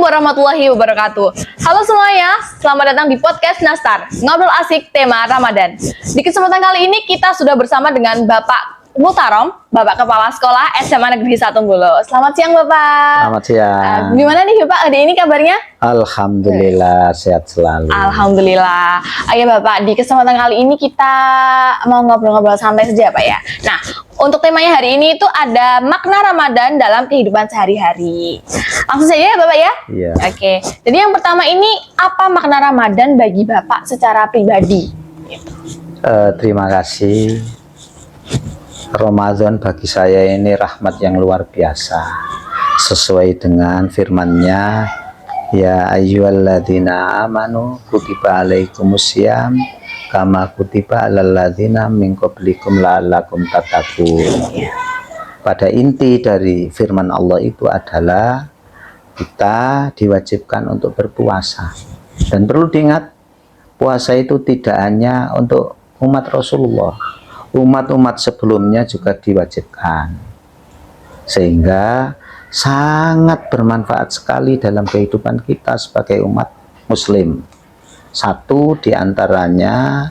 warahmatullahi wabarakatuh. Halo semuanya, selamat datang di podcast Nastar, ngobrol asik tema Ramadan. Di kesempatan kali ini kita sudah bersama dengan Bapak Mutarom, Bapak Kepala Sekolah SMA Negeri 1 Bolo. Selamat siang Bapak. Selamat siang. Gimana nih Bapak hari ini kabarnya? Alhamdulillah sehat selalu. Alhamdulillah. Ayo Bapak, di kesempatan kali ini kita mau ngobrol-ngobrol santai saja Pak ya. Nah, untuk temanya hari ini itu ada makna Ramadan dalam kehidupan sehari-hari. Langsung saja ya Bapak ya? Iya. Oke, jadi yang pertama ini apa makna Ramadan bagi Bapak secara pribadi? Terima kasih. Ramadan bagi saya ini rahmat yang luar biasa. Sesuai dengan firman-Nya, ya ayyuhalladzina amanu kutiba alaikumusiyam kama kutiba alal ladzina min qablikum la'allakum tattaqun. Pada inti dari firman Allah itu adalah kita diwajibkan untuk berpuasa. Dan perlu diingat, puasa itu tidak hanya untuk umat Rasulullah, umat-umat sebelumnya juga diwajibkan, sehingga sangat bermanfaat sekali dalam kehidupan kita sebagai umat muslim. Satu diantaranya,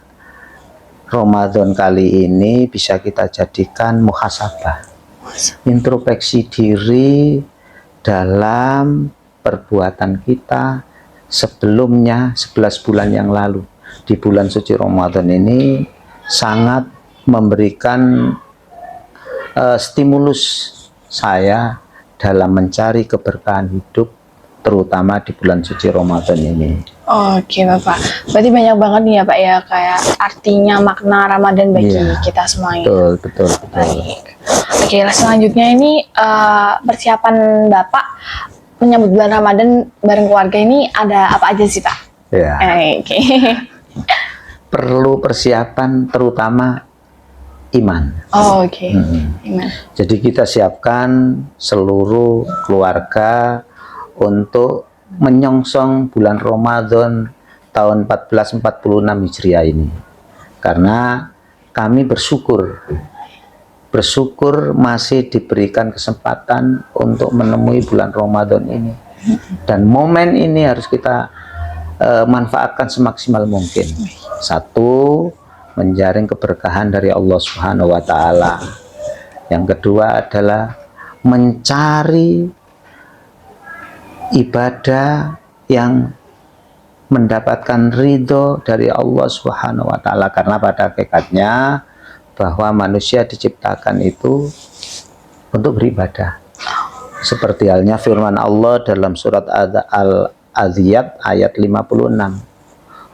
Ramadan kali ini bisa kita jadikan muhasabah, introspeksi diri dalam perbuatan kita sebelumnya 11 bulan yang lalu. Di bulan suci Ramadan ini sangat memberikan stimulus saya dalam mencari keberkahan hidup, terutama di bulan suci Ramadan ini. Oke Bapak, berarti banyak banget nih ya Pak ya, kayak artinya makna Ramadan bagi kita semua ya. Betul. Baik. Oke, selanjutnya ini persiapan Bapak menyambut bulan Ramadan bareng keluarga ini ada apa aja sih Pak? Ya. Oke. Perlu persiapan terutama iman. Oke. Iman. Jadi kita siapkan seluruh keluarga untuk menyongsong bulan Ramadan tahun 1446 Hijriah ini. Karena kami bersyukur masih diberikan kesempatan untuk menemui bulan Ramadan ini. Dan momen ini harus kita manfaatkan semaksimal mungkin. Satu, menjaring keberkahan dari Allah Subhanahu wa Ta'ala. Yang kedua adalah mencari ibadah yang mendapatkan ridho dari Allah Subhanahu wa Ta'ala, karena pada hakikatnya bahwa manusia diciptakan itu untuk beribadah. Seperti halnya firman Allah dalam surat Al-Adiyat ayat 56.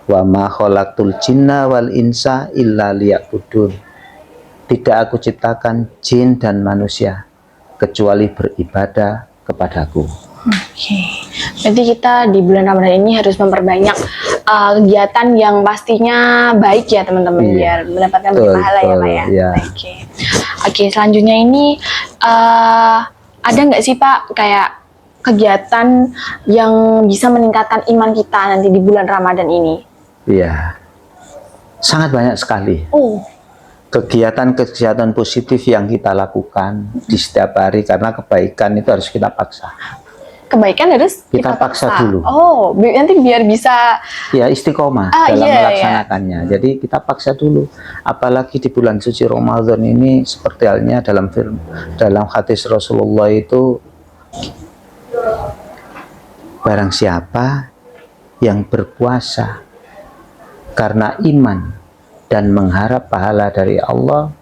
Wa ma khalaqtul jinna wal insa illa liya'budun. Tidak aku ciptakan jin dan manusia kecuali beribadah kepadaku. Oke. Berarti kita di bulan Ramadan ini harus memperbanyak kegiatan yang pastinya baik ya teman-teman, biar mendapatkan pahala ya Pak ya. Iya. Oke, selanjutnya ini ada nggak sih Pak kayak kegiatan yang bisa meningkatkan iman kita nanti di bulan Ramadan ini? Iya, sangat banyak sekali kegiatan-kegiatan positif yang kita lakukan di setiap hari, karena kebaikan itu harus kita paksa. Kebaikan harus kita paksa dulu. Oh, nanti biar bisa ya istiqomah dalam melaksanakannya. Jadi kita paksa dulu. Apalagi di bulan suci Ramadan ini, seperti halnya dalam hadis Rasulullah itu, barang siapa yang berpuasa karena iman dan mengharap pahala dari Allah,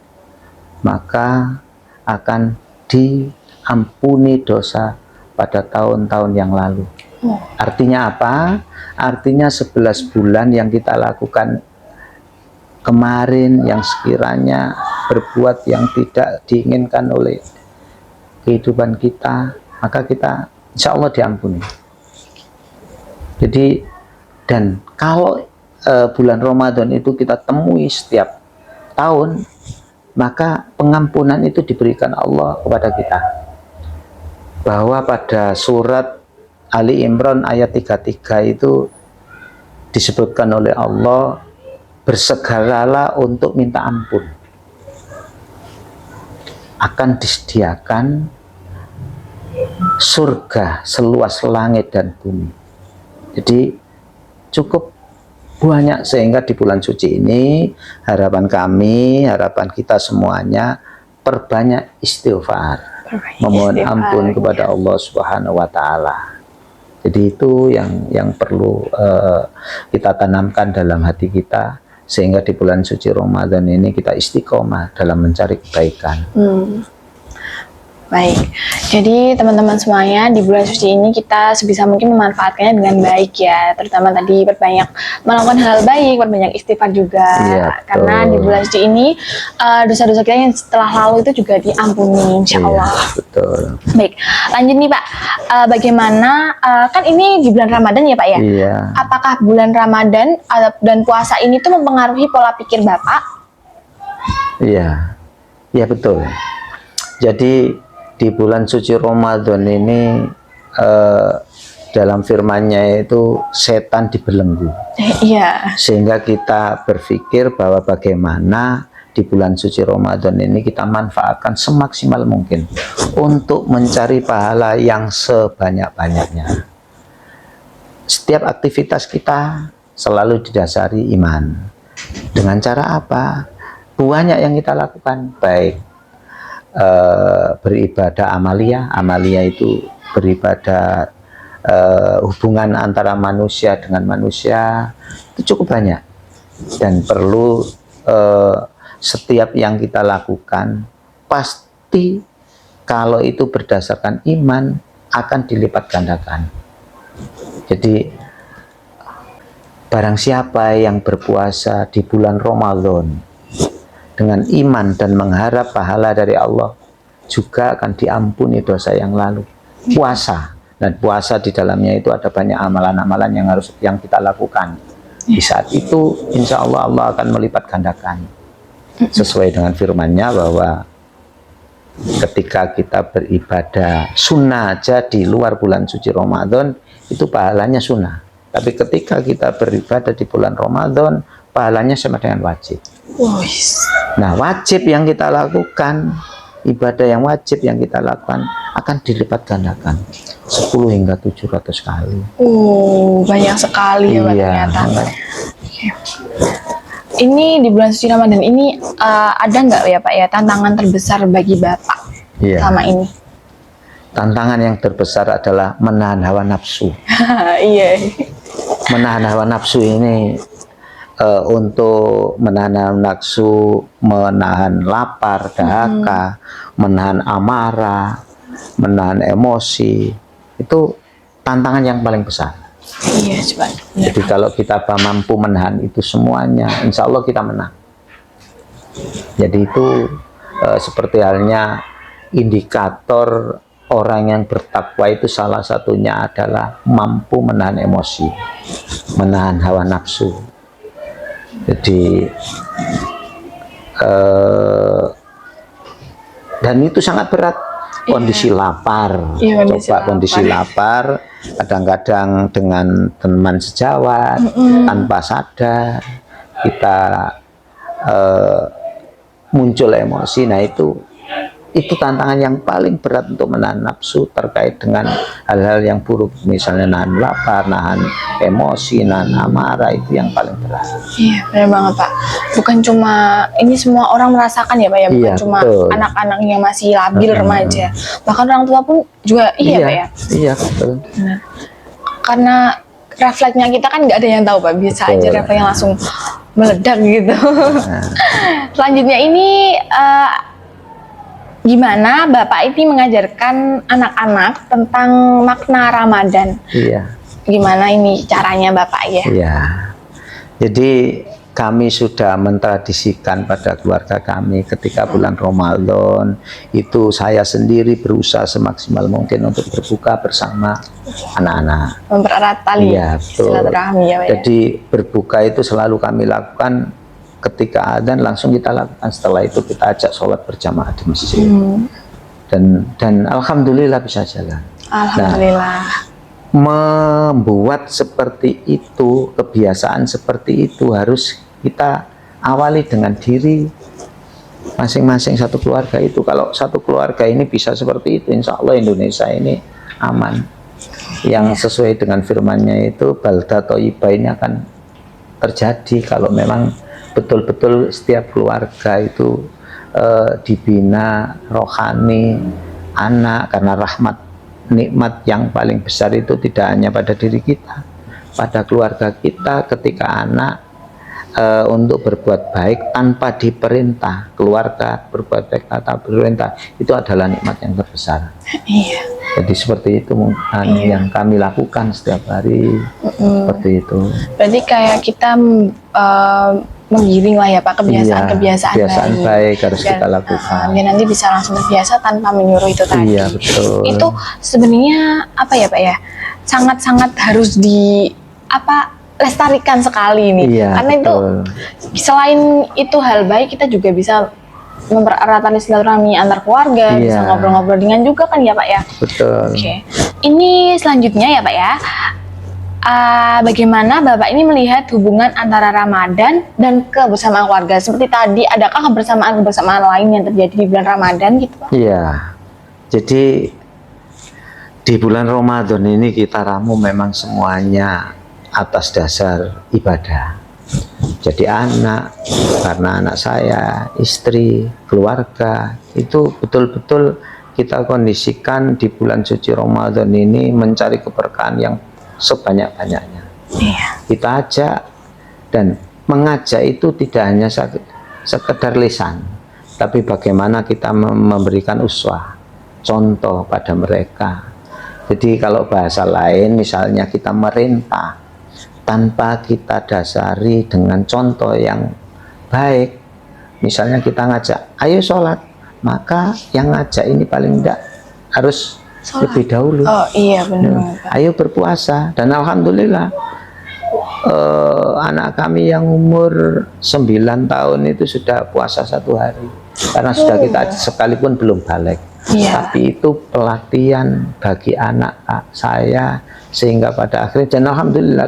maka akan diampuni dosa pada tahun-tahun yang lalu. Artinya apa? Artinya 11 bulan yang kita lakukan kemarin, yang sekiranya berbuat yang tidak diinginkan oleh kehidupan kita, maka kita insya Allah diampuni. Jadi, dan kalau bulan Ramadan itu kita temui setiap tahun, maka pengampunan itu diberikan Allah kepada kita. Bahwa pada surat Ali Imran ayat 33 itu disebutkan oleh Allah, bersegeralah untuk minta ampun, akan disediakan surga seluas langit dan bumi. Jadi cukup banyak, sehingga di bulan suci ini harapan kami, harapan kita semuanya, perbanyak istighfar, memohon ampun kepada Allah Subhanahu wa Ta'ala. Jadi itu yang perlu kita tanamkan dalam hati kita, sehingga di bulan suci Ramadan ini kita istiqomah dalam mencari kebaikan. Baik, jadi teman-teman semuanya, di bulan suci ini kita sebisa mungkin memanfaatkannya dengan baik ya. Terutama tadi perbanyak melakukan hal baik, perbanyak istighfar juga. Iya, karena di bulan suci ini dosa-dosa kita yang setelah lalu itu juga diampuni, insya Allah. Iya, betul. Baik, lanjut nih Pak. Bagaimana, kan ini di bulan Ramadan ya Pak ya? Iya. Apakah bulan Ramadan dan puasa ini tuh mempengaruhi pola pikir Bapak? Iya, iya betul. Jadi di bulan suci Ramadan ini dalam firman-Nya itu setan dibelenggu. Iya. Sehingga kita berpikir bahwa bagaimana di bulan suci Ramadan ini kita manfaatkan semaksimal mungkin untuk mencari pahala yang sebanyak-banyaknya. Setiap aktivitas kita selalu didasari iman. Dengan cara apa? Banyak yang kita lakukan, baik beribadah amalia itu beribadah hubungan antara manusia dengan manusia, itu cukup banyak, dan perlu setiap yang kita lakukan pasti kalau itu berdasarkan iman akan dilipat gandakan. Jadi barang siapa yang berpuasa di bulan Ramadan dengan iman dan mengharap pahala dari Allah, juga akan diampuni dosa yang lalu. Puasa, dan puasa di dalamnya itu ada banyak amalan-amalan yang kita lakukan. Di saat itu insya Allah Allah akan melipat gandakan, sesuai dengan firman-Nya bahwa ketika kita beribadah sunnah aja di luar bulan suci Ramadan itu pahalanya sunnah, tapi ketika kita beribadah di bulan Ramadan pahalanya sama dengan wajib. Nah, wajib yang kita lakukan, ibadah yang wajib yang kita lakukan akan dilipat gandakan 10 hingga 700 kali. Banyak sekali ya Pak, iya, ternyata. Ini di bulan suci Ramadan ini ada nggak ya Pak ya tantangan terbesar bagi Bapak selama ini? Tantangan yang terbesar adalah menahan hawa nafsu. Iya. Menahan hawa nafsu ini untuk menahan hawa nafsu, menahan lapar, dahaga, menahan amarah, menahan emosi, itu tantangan yang paling besar. Iya, coba. Jadi kalau kita mampu menahan itu semuanya, insya Allah kita menang. Jadi itu seperti halnya indikator orang yang bertakwa itu salah satunya adalah mampu menahan emosi, menahan hawa nafsu. Jadi dan itu sangat berat. Kondisi lapar, kondisi lapar, kadang-kadang dengan teman sejawat, tanpa sadar kita muncul emosi. Nah itu tantangan yang paling berat untuk menahan nafsu terkait dengan hal-hal yang buruk, misalnya nahan lapar, nahan emosi, nahan amarah, itu yang paling berat. Iya, benar banget Pak. Bukan cuma ini, semua orang merasakan ya Pak ya, bukan cuma anak-anak yang masih labil remaja, bahkan orang tua pun juga Pak ya. Iya betul. Nah, karena refleksnya kita kan nggak ada yang tahu Pak, bisa aja refleksnya langsung meledak gitu. Selanjutnya ini gimana Bapak ini mengajarkan anak-anak tentang makna Ramadan? Iya. Gimana ini caranya Bapak ya? Iya. Jadi kami sudah mentradisikan pada keluarga kami ketika bulan Ramadan itu saya sendiri berusaha semaksimal mungkin untuk berbuka bersama anak-anak. Mempererat tali silaturahmi ya Pak. Jadi berbuka itu selalu kami lakukan ketika adzan, langsung kita lakukan. Setelah itu kita ajak sholat berjamaah di masjid. Dan alhamdulillah bisa jalan. Alhamdulillah. Membuat seperti itu, kebiasaan seperti itu harus kita awali dengan diri masing-masing satu keluarga itu. Kalau satu keluarga ini bisa seperti itu, insya Allah Indonesia ini aman. Yang sesuai dengan firman-Nya itu balda thayyibah ini akan terjadi kalau memang betul-betul setiap keluarga itu dibina rohani anak, karena rahmat nikmat yang paling besar itu tidak hanya pada diri kita, pada keluarga kita. Ketika anak untuk berbuat baik tanpa diperintah, keluarga berbuat baik tanpa diperintah, itu adalah nikmat yang terbesar. Iya. Jadi seperti itu yang kami lakukan setiap hari. Seperti itu. Berarti kayak kita menggiring lah ya Pak, kebiasaan baik harus kita lakukan. Biar nanti bisa langsung terbiasa tanpa menyuruh itu tadi. Iya, betul. Itu sebenarnya apa ya Pak ya? Sangat-sangat harus lestarikan sekali nih. Iya, karena betul. Itu selain itu hal baik, kita juga bisa mempererat tali silaturahmi antar keluarga, Iya. bisa ngobrol-ngobrol dengan juga kan ya Pak ya. Betul. Oke. Ini selanjutnya ya Pak ya. Bagaimana Bapak ini melihat hubungan antara Ramadan dan kebersamaan keluarga? Seperti tadi, adakah kebersamaan lain yang terjadi di bulan Ramadan gitu Pak? Iya. Jadi di bulan Ramadan ini kita ramu memang semuanya atas dasar ibadah. Jadi anak, karena anak saya, istri, keluarga, itu betul-betul kita kondisikan di bulan suci Ramadan ini mencari keberkahan yang sebanyak-banyaknya. Iya. Kita ajak, dan mengajak itu tidak hanya sekedar lisan, tapi bagaimana kita memberikan uswah, contoh pada mereka. Jadi kalau bahasa lain, misalnya kita merintah tanpa kita dasari dengan contoh yang baik. Misalnya kita ngajak, ayo sholat, maka yang ngajak ini paling tidak harus sholat lebih dahulu. Oh iya benar. Ayo berpuasa, dan alhamdulillah anak kami yang umur 9 tahun itu sudah puasa 1 hari, karena sudah kita sekalipun belum balik. Iya. Tapi itu pelatihan bagi anak saya, sehingga pada akhirnya, dan alhamdulillah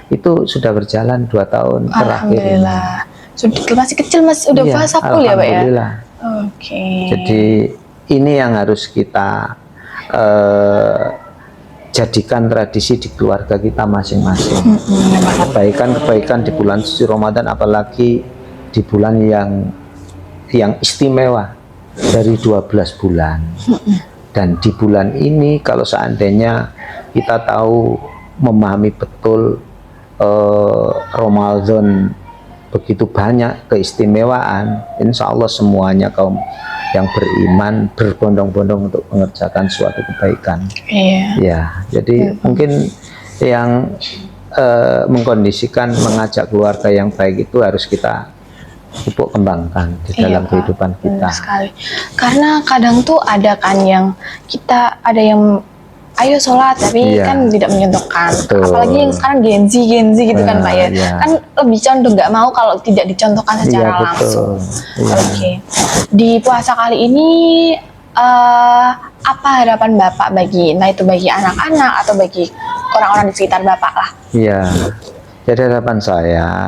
itu sudah berjalan 2 tahun terakhir. Alhamdulillah. Sudah masih kecil udah Iya, puasa full ya Pak ya? alhamdulillah. Oke. Jadi ini yang harus kita jadikan tradisi di keluarga kita masing-masing. Kebaikan-kebaikan di bulan suci Ramadan, apalagi di bulan yang istimewa dari 12 bulan. Dan di bulan ini kalau seandainya kita tahu, memahami betul Ramadan begitu banyak keistimewaan, insya Allah semuanya kaum yang beriman berbondong-bondong untuk mengerjakan suatu kebaikan. Iya. Ya, jadi mungkin yang mengkondisikan mengajak keluarga yang baik itu harus kita pupuk kembangkan di dalam Pak. kehidupan kita. Benar sekali. Karena kadang tuh ada kan yang ada yang ayo sholat tapi Iya. kan tidak mencontohkan. Betul. Apalagi yang sekarang Gen Z gitu kan Pak ya. Iya. Kan lebih condong nggak mau kalau tidak dicontohkan secara Iya, betul. langsung. Iya. Oke. Di puasa kali ini apa harapan Bapak entah itu bagi anak-anak atau bagi orang-orang di sekitar Bapak lah? Iya. Jadi harapan saya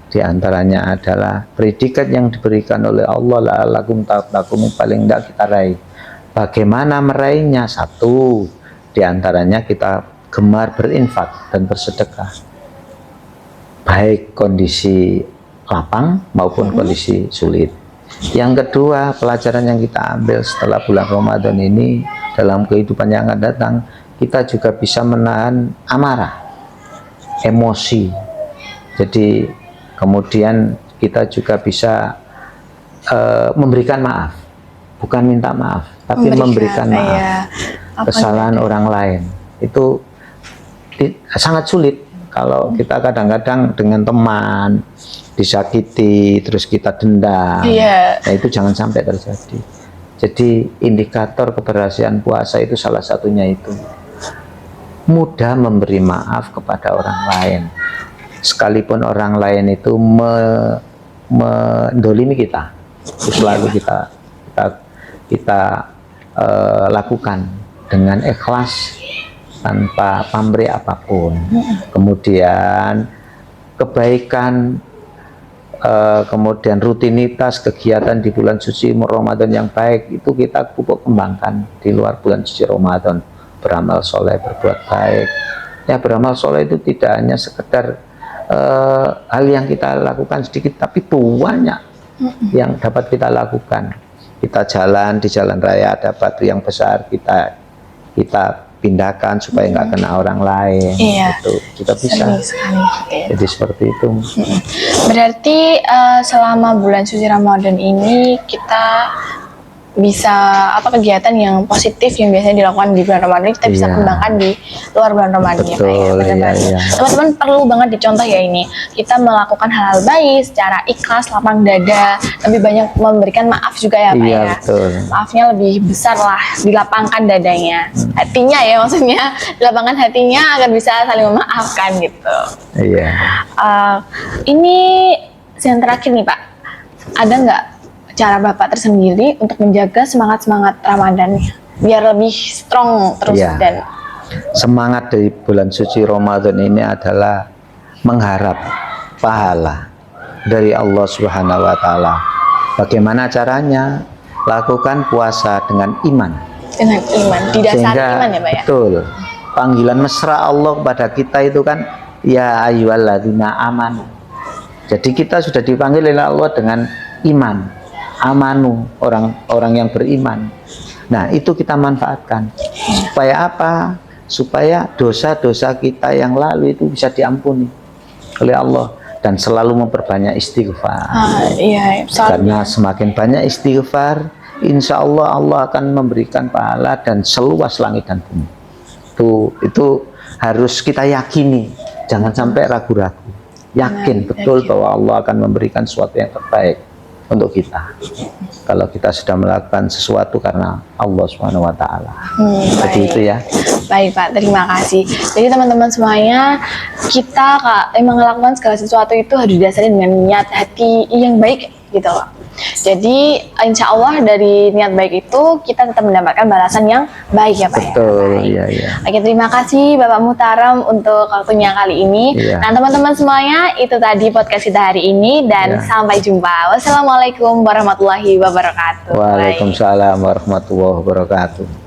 di antaranya adalah predikat yang diberikan oleh Allah, la'allakum tattaqun, paling tidak kita raih. Bagaimana meraihnya? 1, di antaranya kita gemar berinfak dan bersedekah, baik kondisi lapang maupun kondisi sulit. Yang kedua, pelajaran yang kita ambil setelah bulan Ramadan ini dalam kehidupan yang akan datang, kita juga bisa menahan amarah, emosi. Jadi kemudian kita juga bisa memberikan maaf, bukan minta maaf, tapi memberikan maaf. Kesalahan orang lain itu sangat sulit kalau kita kadang-kadang dengan teman disakiti terus kita dendam. Nah, itu jangan sampai terjadi. Jadi indikator keberhasilan puasa itu salah satunya itu mudah memberi maaf kepada orang lain, sekalipun orang lain itu mendolimi kita, itu selalu kita lakukan dengan ikhlas tanpa pamrih apapun. Kemudian kebaikan kemudian rutinitas kegiatan di bulan suci Ramadan yang baik itu kita pupuk kembangkan di luar bulan suci Ramadan. Beramal soleh, berbuat baik. Ya, beramal soleh itu tidak hanya sekedar hal yang kita lakukan sedikit, tapi banyak yang dapat kita lakukan. Kita jalan di jalan raya, ada batu yang besar, kita pindahkan supaya nggak kena orang lain. Iya. Itu kita bisa. Jadi seperti itu. Berarti selama bulan suci Ramadan ini kita bisa kegiatan yang positif yang biasanya dilakukan di bulan Ramadan kita bisa kembangkan di luar bulan Ramadan. Betul, ya Pak ya. Iya. Teman-teman perlu banget dicontoh ya ini. Kita melakukan hal-hal baik secara ikhlas, lapang dada, lebih banyak memberikan maaf juga ya Pak Iya, ya. betul. Maafnya lebih besar lah, dilapangkan dadanya. Hatinya ya maksudnya, dilapangkan hatinya agar bisa saling memaafkan gitu. Iya. Ini yang terakhir nih Pak, ada nggak cara Bapak tersendiri untuk menjaga semangat-semangat Ramadan biar lebih strong terus dan semangat dari bulan suci Ramadan ini adalah mengharap pahala dari Allah Subhanahu wa taala. Bagaimana caranya? Lakukan puasa dengan iman. Dengan iman, didasari iman ya Pak ya. Betul. Panggilan mesra Allah kepada kita itu kan ya ayyuhalladzina amanu. Jadi kita sudah dipanggil oleh Allah dengan iman. Amanu, orang-orang yang beriman. Nah, itu kita manfaatkan. Supaya apa? Supaya dosa-dosa kita yang lalu itu bisa diampuni oleh Allah dan selalu memperbanyak istighfar. Karena semakin banyak istighfar, insya Allah Allah akan memberikan pahala dan seluas langit dan bumi. Itu harus kita yakini. Jangan sampai ragu-ragu. Yakin betul bahwa Allah akan memberikan sesuatu yang terbaik untuk kita kalau kita sudah melakukan sesuatu karena Allah Subhanahu wa taala. Jadi itu ya. Baik Pak, terima kasih. Jadi teman-teman semuanya, kita emang melakukan segala sesuatu itu harus didasari dengan niat hati yang baik gitu loh. Jadi insya Allah dari niat baik itu kita tetap mendapatkan balasan yang baik ya Pak. Betul, iya. Oke, terima kasih Bapak Muhtaram untuk waktunya kali ini. Nah teman-teman semuanya, itu tadi podcast kita hari ini dan sampai jumpa. Wassalamualaikum warahmatullahi wabarakatuh. Waalaikumsalam warahmatullahi wabarakatuh.